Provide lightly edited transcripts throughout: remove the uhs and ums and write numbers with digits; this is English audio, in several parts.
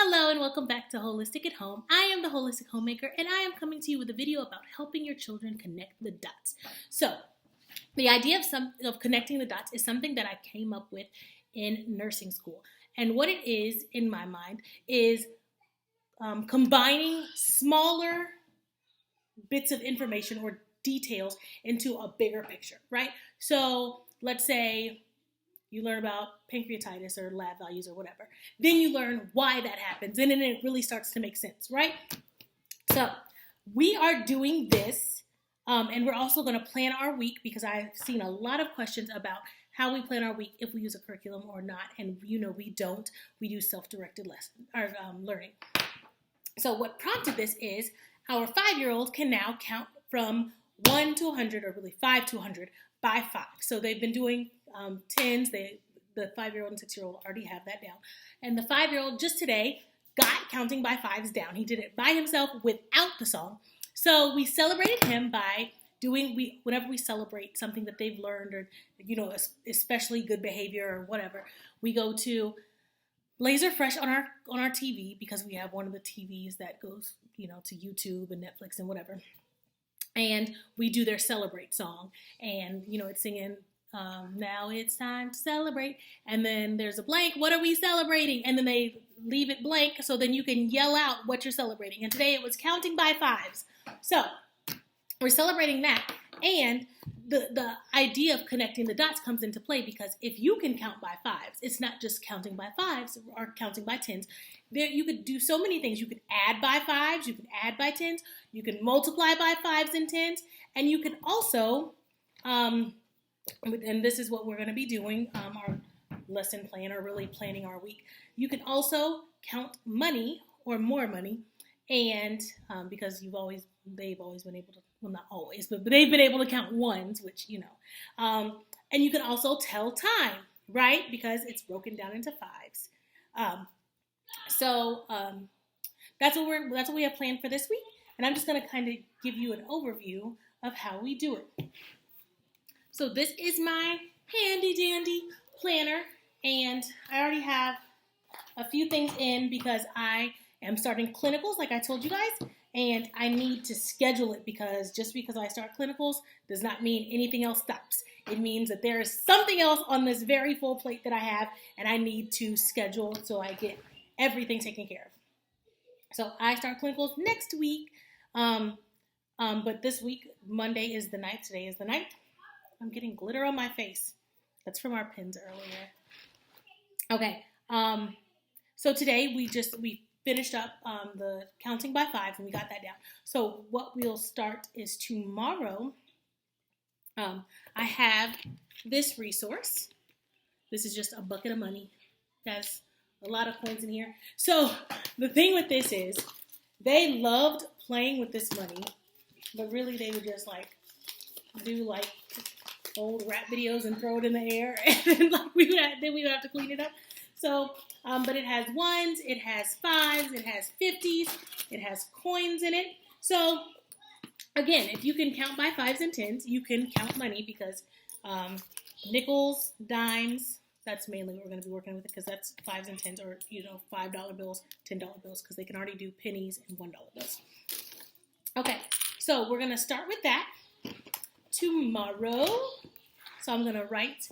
Hello and welcome back to Holistic at Home. I am the Holistic Homemaker and I am coming to you with a video about helping your children connect the dots. So, the idea of connecting the dots is something that I came up with in nursing school. And what it is, in my mind, is combining smaller bits of information or details into a bigger picture, right? So, let's say you learn about pancreatitis or lab values or whatever. Then you learn why that happens, and then it really starts to make sense, right? So we are doing this, and we're also going to plan our week because I've seen a lot of questions about how we plan our week, if we use a curriculum or not, and we don't. We do self-directed learning. So what prompted this is our 5-year-old can now count from 1 to 100, or really 5 to 100, by 5. So they've been doing tens. The 5-year-old and 6-year-old already have that down. And the 5-year-old just today got counting by 5s down. He did it by himself without the song. So we celebrated him by whenever we celebrate something that they've learned, or especially good behavior or whatever, we go to Laser Fresh on our TV, because we have one of the TVs that goes to YouTube and Netflix and whatever. And we do their celebrate song, and it's singing, now it's time to celebrate, and then there's a blank, what are we celebrating? And then they leave it blank, so then you can yell out what you're celebrating. And today it was counting by 5s. So we're celebrating that, and the idea of connecting the dots comes into play, because if you can count by 5s, it's not just counting by 5s or counting by 10s. You could do so many things. You could add by 5s, you could add by 10s, you can multiply by 5s and 10s, and you can also, and this is what we're going to be doing, our lesson plan, or really planning our week. You can also count money, or more money, and because they've always been able to, well, not always, but they've been able to count ones, which, and you can also tell time, right? Because it's broken down into 5s. So that's what we have planned for this week. And I'm just going to kind of give you an overview of how we do it. So this is my handy dandy planner, and I already have a few things in because I am starting clinicals, like I told you guys, and I need to schedule it, because just because I start clinicals does not mean anything else stops. It means that there is something else on this very full plate that I have, and I need to schedule so I get everything taken care of. So I start clinicals next week, but this week, Monday is the 9th. Today is the 9th. I'm getting glitter on my face. That's from our pins earlier. Okay, so today we finished up the counting by 5s, and we got that down. So what we'll start is tomorrow. I have this resource. This is just a bucket of money. That's a lot of coins in here. So the thing with this is, they loved playing with this money, but really they would just do old rap videos and throw it in the air, and then we would have to clean it up. So, but it has 1s, it has 5s, it has 50s, it has coins in it. So again, if you can count by 5s and 10s, you can count money, because nickels, dimes, that's mainly what we're going to be working with, because that's 5s and 10s, or $5 bills, $10 bills, because they can already do pennies and $1 bills. Okay, so we're going to start with that tomorrow. So I'm going to write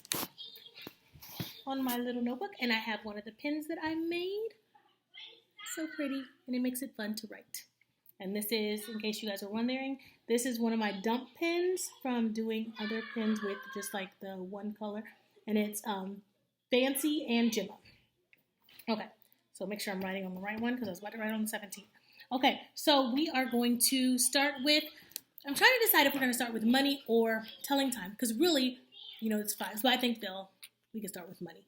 on my little notebook, and I have one of the pens that I made. So pretty, and it makes it fun to write. And this is, in case you guys are wondering, this is one of my dump pens from doing other pens with just like the one color, and it's Fancy and Gemma. Okay, so make sure I'm writing on the right one, because I was about to write on the 17th. Okay, so we are going to start with, I'm trying to decide if we're going to start with money or telling time, because really, it's 5s, but I think we can start with money.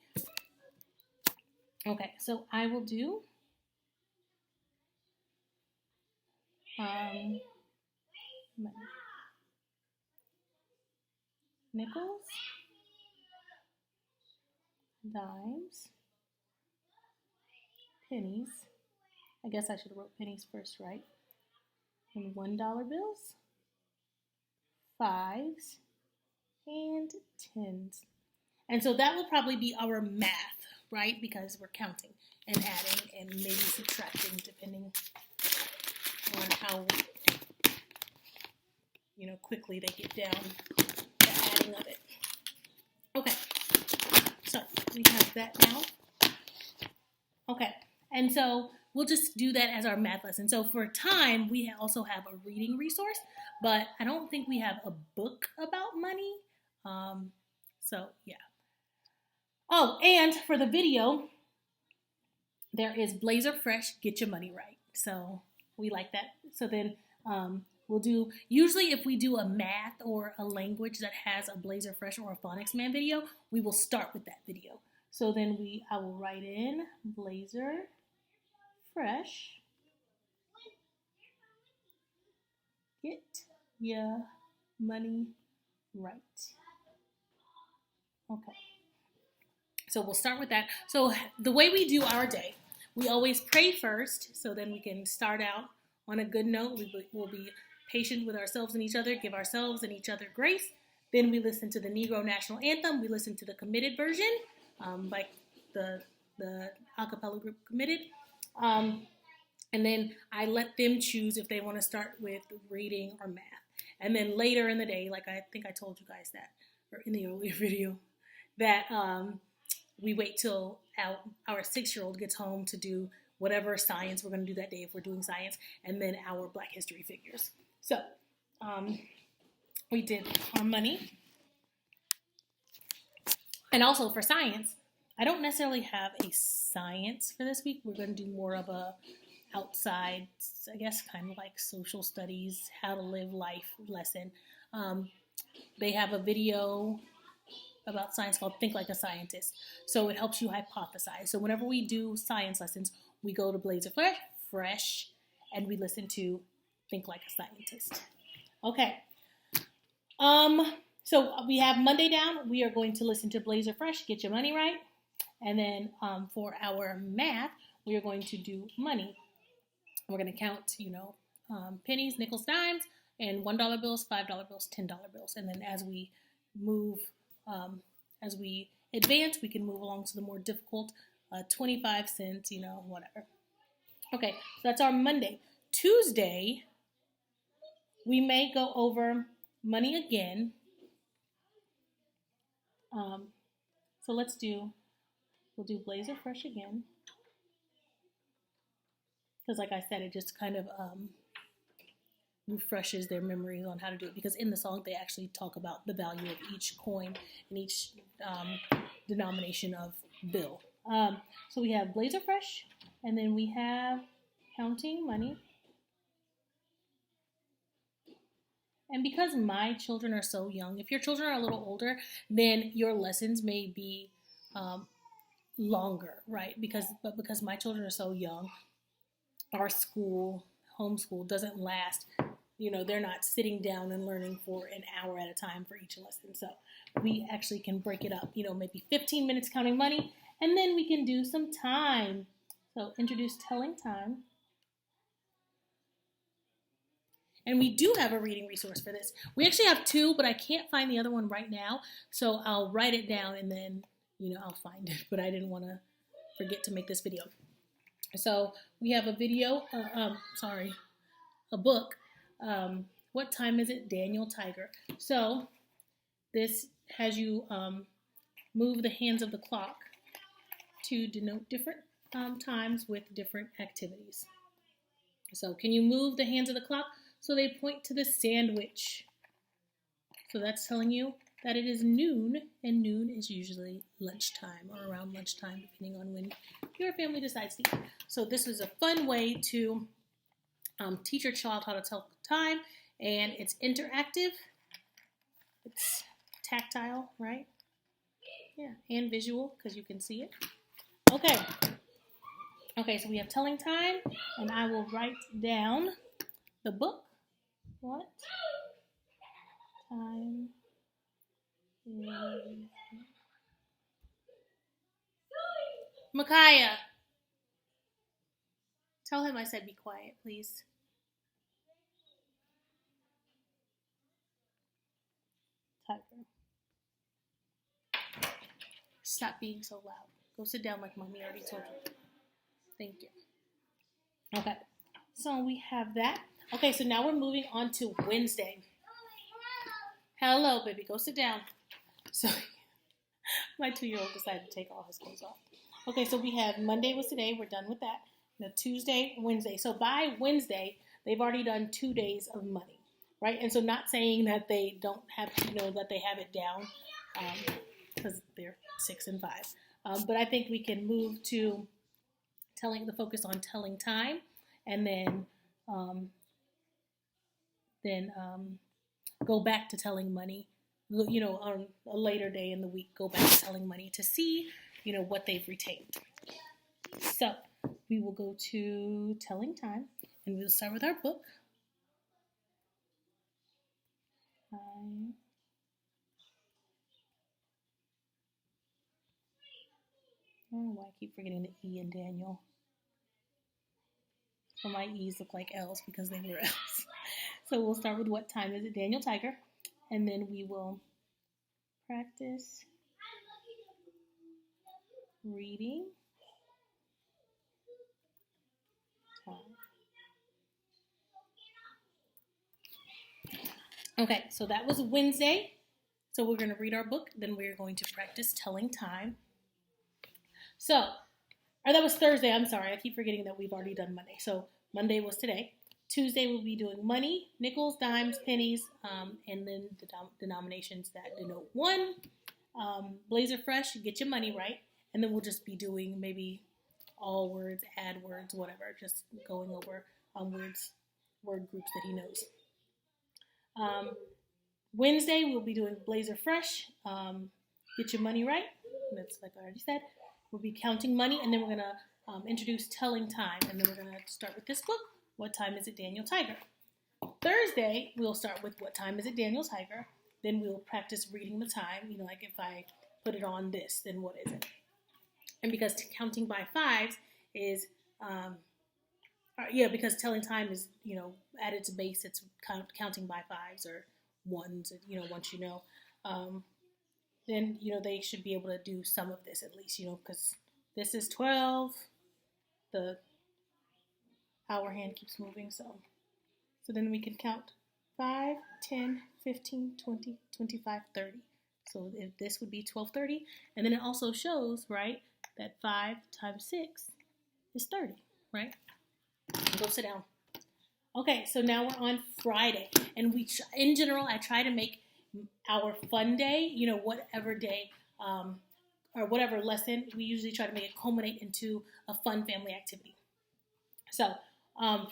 Okay, so I will do money. Nickels, dimes, pennies. I guess I should have wrote pennies first, right? And $1 bills, 5s, and 10s. And so that will probably be our math right? Because we're counting and adding and maybe subtracting depending on how, quickly they get down the adding of it. Okay, so we have that now. Okay, and so we'll just do that as our math lesson. So for time, we also have a reading resource, but I don't think we have a book about money. So yeah. Oh, and for the video, there is Blazer Fresh, Get Your Money Right. So we like that. So then we'll do, usually if we do a math or a language that has a Blazer Fresh or a Phonics Man video, we will start with that video. So then I will write in Blazer Fresh, Get Your Money Right. Okay. So we'll start with that. So the way we do our day, we always pray first, so then we can start out on a good note. We'll be patient with ourselves and each other, give ourselves and each other grace. Then we listen to the Negro National Anthem. We listen to the Committed version, like the a cappella group Committed. And then I let them choose if they want to start with reading or math. And then later in the day, like I think I told you guys that, or in the earlier video, that we wait till our 6-year-old gets home to do whatever science we're going to do that day if we're doing science, and then our Black History figures. So we did our money. And also for science, I don't necessarily have a science for this week. We're going to do more of a outside, I guess, kind of like social studies, how to live life lesson. They have a video about science called Think Like a Scientist. So it helps you hypothesize. So whenever we do science lessons, we go to Blazer Fresh and we listen to Think Like a Scientist. Okay. So we have Monday down. We are going to listen to Blazer Fresh, Get Your Money Right. And then for our math, we are going to do money. We're going to count, pennies, nickels, dimes, and $1 bills, $5 bills, $10 bills. And then as we move, as we advance, we can move along to the more difficult 25 cents, whatever. Okay, so that's our Monday. Tuesday, we may go over money again. So we'll do Blazer Fresh again. Because like I said, it just kind of refreshes their memories on how to do it. Because in the song, they actually talk about the value of each coin and each denomination of bill. So we have Blazer Fresh, and then we have Counting Money. And because my children are so young, if your children are a little older, then your lessons may be longer, right? Because my children are so young, our homeschool doesn't last. They're not sitting down and learning for an hour at a time for each lesson. So we actually can break it up, maybe 15 minutes counting money, and then we can do some time. So introduce telling time. And we do have a reading resource for this. We actually have 2, but I can't find the other one right now. So I'll write it down and then, I'll find it. But I didn't want to forget to make this video. So we have a video, a book. What Time Is It? Daniel Tiger. So this has you move the hands of the clock to denote different times with different activities. So can you move the hands of the clock so they point to the sandwich? So that's telling you that it is noon, and noon is usually lunchtime or around lunchtime, depending on when your family decides to eat. So this is a fun way to teach your child how to tell time, and it's interactive, it's tactile, right? Yeah, and visual, because you can see it. Okay, so we have telling time, and I will write down the book. What time is... Micaiah, tell him I said be quiet, please. Tiger. Stop being so loud. Go sit down like mommy already told you. Thank you. Okay, so we have that. Okay, so now we're moving on to Wednesday. Hello, baby. Go sit down. So my 2-year-old decided to take all his clothes off. Okay, so we have Monday was today. We're done with that. Now Tuesday, Wednesday. So by Wednesday, they've already done 2 days of money, right? And so not saying that they don't have, that they have it down, because they're 6 and 5. But I think we can move to the focus on telling time, and then go back to telling money, on a later day in the week, go back to telling money to see, what they've retained. So we will go to telling time, and we'll start with our book. I don't know why I keep forgetting the E in Daniel. So my E's look like L's because they were L's. So we'll start with what time is it, Daniel Tiger, and then we will practice reading time. Okay, so that was Wednesday. So we're going to read our book, then we're going to practice telling time. So, or that was Thursday, I'm sorry. I keep forgetting that we've already done Monday. So Monday was today. Tuesday we'll be doing money, nickels, dimes, pennies, and then the denominations that denote one. Blazer Fresh, get your money right. And then we'll just be doing maybe all words, add words, whatever. Just going over word groups that he knows. Wednesday we'll be doing Blazer Fresh, get your money right. That's like I already said. We'll be counting money, and then we're going to introduce telling time. And then we're going to start with this book, What Time Is It, Daniel Tiger? Thursday, we'll start with What Time Is It, Daniel Tiger? Then we'll practice reading the time. Like if I put it on this, then what is it? And because counting by fives is, because telling time is, at its base, it's counting by fives or ones, once then, they should be able to do some of this at least, because this is 12. The hour hand keeps moving, so then we can count 5, 10, 15, 20, 25, 30. So if this would be 12:30, and then it also shows, right, that 5 times 6 is 30, right? Go sit down. Okay, so now we're on Friday, and in general, I try to make our fun day, whatever day or whatever lesson, we usually try to make it culminate into a fun family activity. So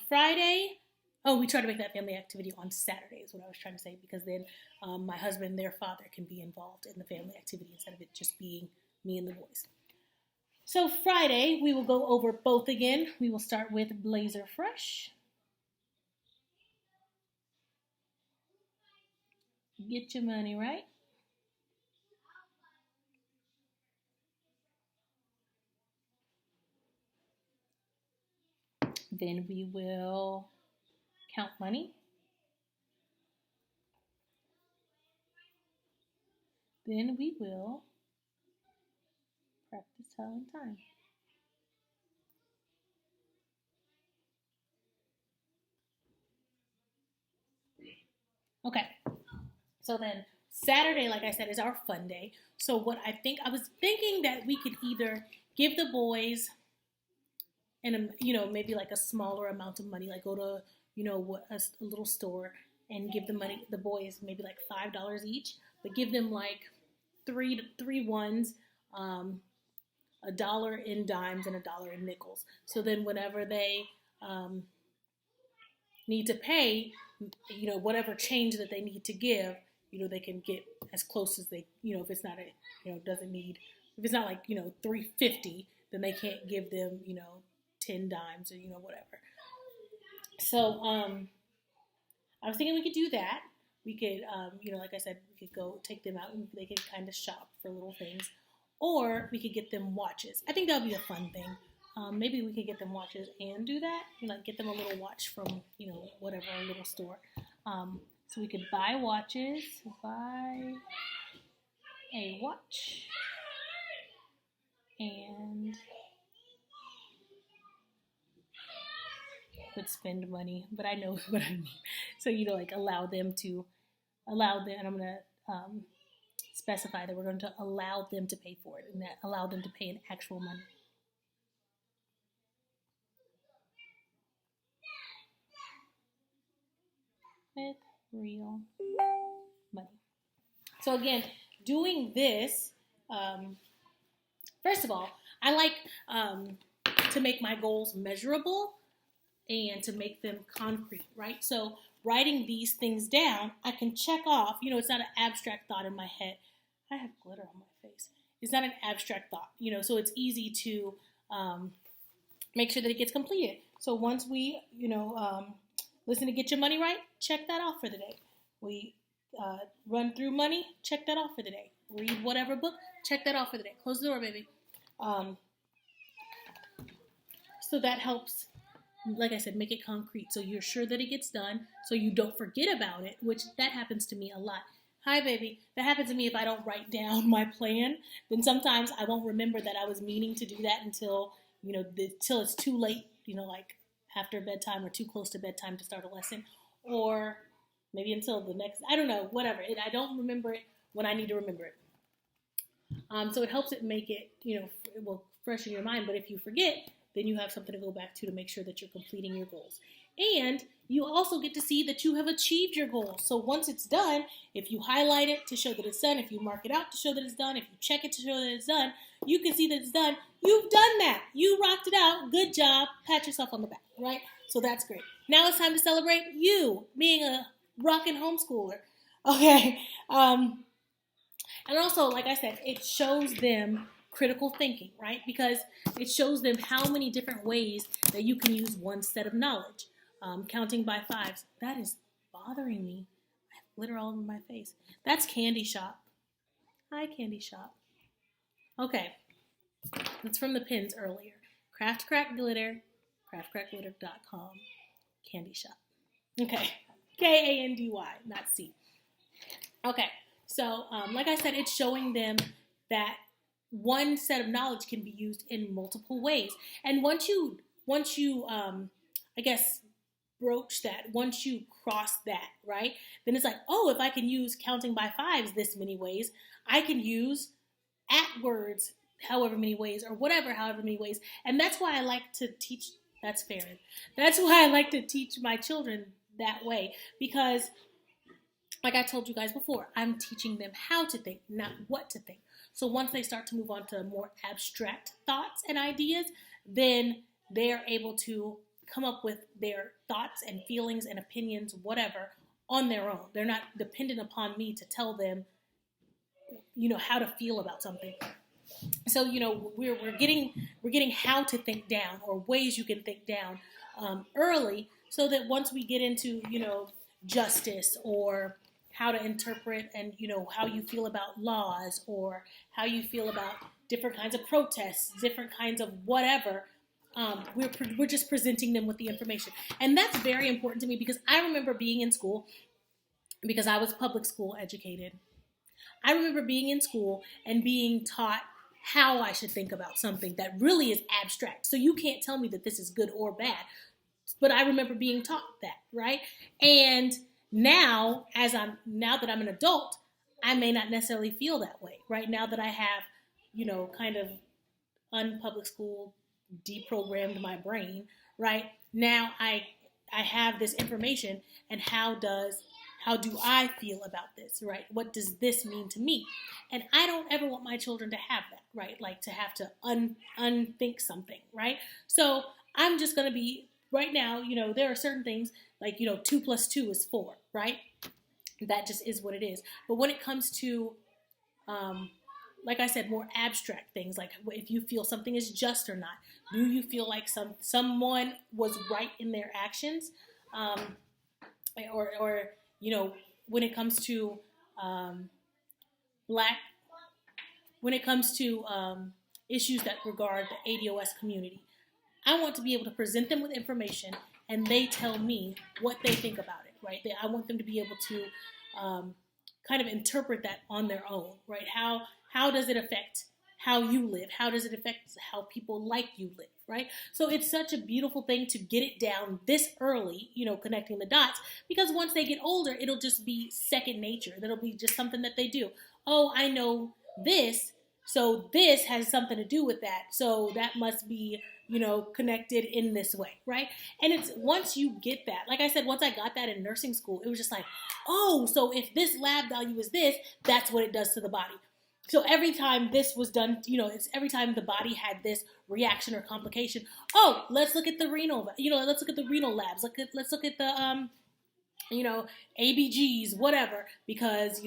Friday, we try to make that family activity on Saturday is what I was trying to say, because then my husband, their father, can be involved in the family activity instead of it just being me and the boys. So Friday, we will go over both again. We will start with Blazer Fresh. Get your money right. Then we will count money. Then we will practice telling time. Okay, so then Saturday, like I said, is our fun day. So I was thinking that we could either give the boys maybe like a smaller amount of money, like go to, a little store and give the boys maybe like $5 each, but give them like three ones, $1 in dimes and $1 in nickels. So then whenever they need to pay, whatever change that they need to give, they can get as close as they, if it's not if it's not like, $3.50, then they can't give them, 10 dimes or, whatever. So, I was thinking we could do that. We could, like I said, we could go take them out and they could kind of shop for little things, or we could get them watches. I think that would be a fun thing. Maybe we could get them watches and do that. Get them a little watch from, whatever little store. So we could buy watches, buy a watch, and would spend money, but I know what I mean. So, like allow them, and I'm going to specify that we're going to allow them to pay for it and that allow them to pay in actual money. With real money. So again, doing this, first of all, I like to make my goals measurable and to make them concrete, right? So writing these things down, I can check off, it's not an abstract thought in my head. I have glitter on my face. It's not an abstract thought, so it's easy to make sure that it gets completed. So once we, listen to Get Your Money Right, check that off for the day. We run through money, check that off for the day. Read whatever book, check that off for the day. Close the door, baby. So that helps, like I said, make it concrete. So you're sure that it gets done, so you don't forget about it, which that happens to me a lot. Hi, baby. That happens to me if I don't write down my plan. Then sometimes I won't remember that I was meaning to do that until it's too late, like after bedtime or too close to bedtime to start a lesson, or maybe until the next, I don't know, whatever. I don't remember it when I need to remember it. So it helps it make it, it will freshen your mind. But if you forget, then you have something to go back to make sure that you're completing your goals. And you also get to see that you have achieved your goals. So once it's done, if you highlight it to show that it's done, if you mark it out to show that it's done, if you check it to show that it's done, you can see that it's done. You've done that. You rocked it out. Good job. Pat yourself on the back, right? So that's great. Now it's time to celebrate you being a rockin' homeschooler. Okay. And also, like I said, it shows them critical thinking, right? Because it shows them how many different ways that you can use one set of knowledge. Counting by fives. That is bothering me. I have glitter all over my face. That's Candy Shop. Hi, Candy Shop. Okay. That's from the pins earlier. Craft Crack Glitter, craftcrackglitter.com, Candy Shop. Okay. Kandy, not C. Okay. So, like I said, it's showing them that one set of knowledge can be used in multiple ways. And once you I guess, broach that, once you cross that, right, then it's like, oh, if I can use counting by fives this many ways, I can use at words however many ways, or whatever, however many ways. And that's why I like to teach, that's fair. That's why I like to teach my children that way, because like I told you guys before, I'm teaching them how to think, not what to think. So once they start to move on to more abstract thoughts and ideas, then they're able to come up with their thoughts and feelings and opinions, whatever, on their own. They're not dependent upon me to tell them, how to feel about something. So, we're getting how to think down, or ways you can think down early, so that once we get into, justice, or how to interpret, and, how you feel about laws, or how you feel about different kinds of protests, different kinds of whatever, we're just presenting them with the information. And that's very important to me, because I remember being in school, because I was public school educated. I remember being in school and being taught how I should think about something that really is abstract. So you can't tell me that this is good or bad. But I remember being taught that, right? And now that I'm an adult, I may not necessarily feel that way, right? Now that I have, kind of unpublic school deprogrammed my brain, right? Now I have this information, and how do I feel about this, right? What does this mean to me? And I don't ever want my children to have that, right? Like to have to unthink something, right? So I'm just going to be, right now, there are certain things like, 2 + 2 is 4, right? That just is what it is. But when it comes to, like I said, more abstract things, like if you feel something is just or not, do you feel like someone was right in their actions, or when it comes to when it comes to issues that regard the ADOS community, I want to be able to present them with information, and they tell me what they think about it, right? I want them to be able to kind of interpret that on their own, right? How does it affect how you live? How does it affect how people like you live, right? So it's such a beautiful thing to get it down this early, connecting the dots, because once they get older, it'll just be second nature. That'll be just something that they do. Oh, I know this, so this has something to do with that. So that must be, connected in this way, right? And it's once you get that, like I said, once I got that in nursing school, it was just like, oh, so if this lab value is this, that's what it does to the body. So every time this was done, it's every time the body had this reaction or complication. Oh, let's look at the renal, let's look at the renal labs. Let's look at the, ABGs, whatever, because,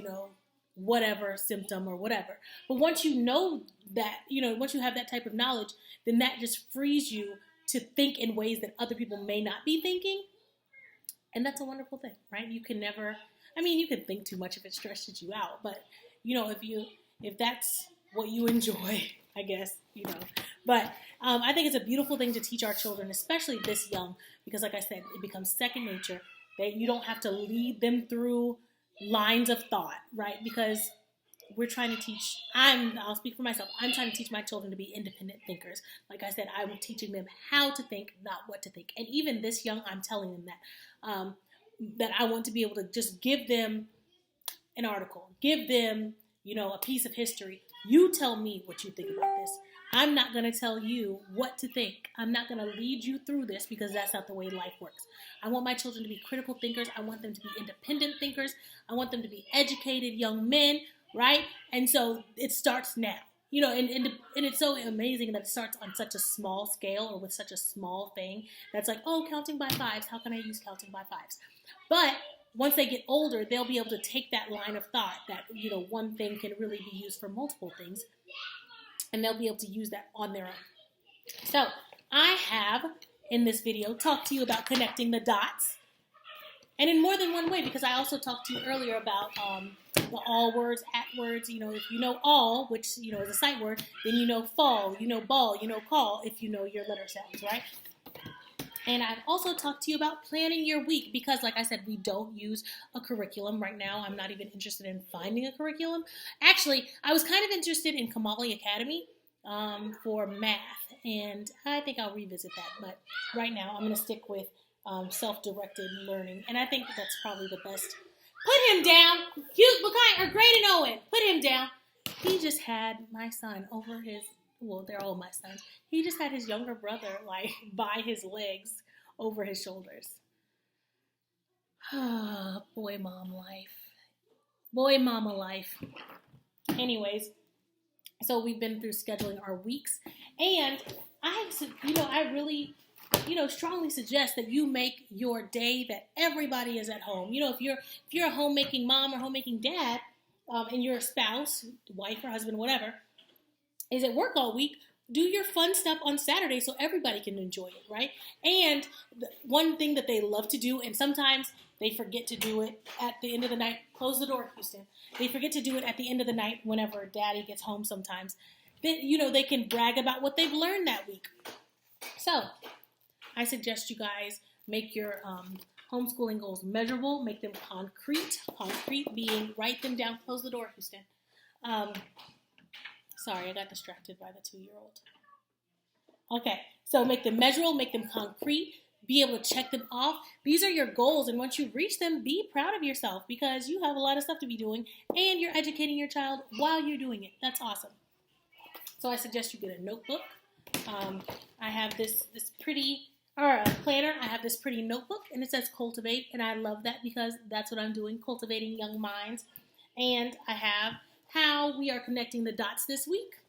whatever symptom or whatever. But once you know that, once you have that type of knowledge, then that just frees you to think in ways that other people may not be thinking. And that's a wonderful thing, right? You can never, you can think too much if it stresses you out, but if that's what you enjoy, I guess, But I think it's a beautiful thing to teach our children, especially this young, because like I said, it becomes second nature, that you don't have to lead them through lines of thought, right? Because we're trying to teach, I'll speak for myself, I'm trying to teach my children to be independent thinkers. Like I said, I'm teaching them how to think, not what to think. And even this young, I'm telling them that I want to be able to just give them an article, give them, a piece of history. You tell me what you think about this. I'm not going to tell you what to think. I'm not going to lead you through this because that's not the way life works. I want my children to be critical thinkers. I want them to be independent thinkers. I want them to be educated young men, right? And so it starts now, and it's so amazing that it starts on such a small scale or with such a small thing that's like, oh, counting by fives. How can I use counting by fives? But once they get older, they'll be able to take that line of thought that, one thing can really be used for multiple things, and they'll be able to use that on their own. So I have, in this video, talked to you about connecting the dots, and in more than one way, because I also talked to you earlier about the all words, at words. If you know all, which, is a sight word, then you know fall, ball, call, if you know your letter sounds, right? And I've also talked to you about planning your week because, like I said, we don't use a curriculum right now. I'm not even interested in finding a curriculum. Actually, I was kind of interested in Kamali Academy for math, and I think I'll revisit that. But right now, I'm going to stick with self-directed learning, and I think that's probably the best. Put him down. Graydon Owen, put him down. He just had my son over his... Well, they're all my sons. He just had his younger brother, by his legs over his shoulders. Boy, mom life. Boy, mama life. Anyways, so we've been through scheduling our weeks. And I really, strongly suggest that you make your day that everybody is at home. If you're a homemaking mom or homemaking dad, and your spouse, wife or husband, whatever, is at work all week, do your fun stuff on Saturday so everybody can enjoy it, right? And one thing that they love to do, and sometimes they forget to do it at the end of the night. Close the door, Houston. They forget to do it at the end of the night whenever daddy gets home sometimes. Then, they can brag about what they've learned that week. So I suggest you guys make your homeschooling goals measurable, make them concrete. Concrete being write them down. Close the door, Houston. Sorry, I got distracted by the 2-year-old. Okay, so make them measurable, make them concrete, be able to check them off. These are your goals, and once you reach them, be proud of yourself because you have a lot of stuff to be doing, and you're educating your child while you're doing it. That's awesome. So I suggest you get a notebook. I have this pretty, or a planner. I have this pretty notebook, and it says Cultivate, and I love that because that's what I'm doing, cultivating young minds. And I have how we are connecting the dots this week,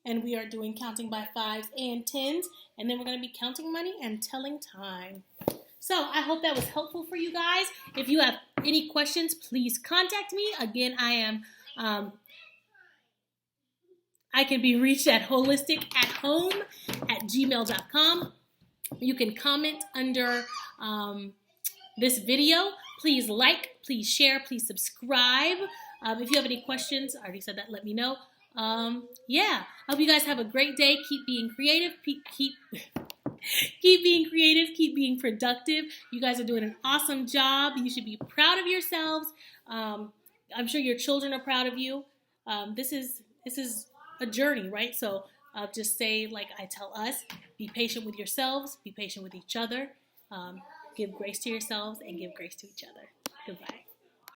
and we are doing counting by 5s and 10s, and then we're going to be counting money and telling time. So I hope that was helpful for you guys. If you have any questions, please contact me. Again, I can be reached at holisticathome@gmail.com. You can comment under this video. Please like, please share, please subscribe. If you have any questions, I already said that, let me know. Yeah, hope you guys have a great day. Keep being creative. Keep being creative. Keep being productive. You guys are doing an awesome job. You should be proud of yourselves. I'm sure your children are proud of you. This is a journey, right? So I'll just say, like I tell us, be patient with yourselves, be patient with each other, give grace to yourselves, and give grace to each other. Goodbye.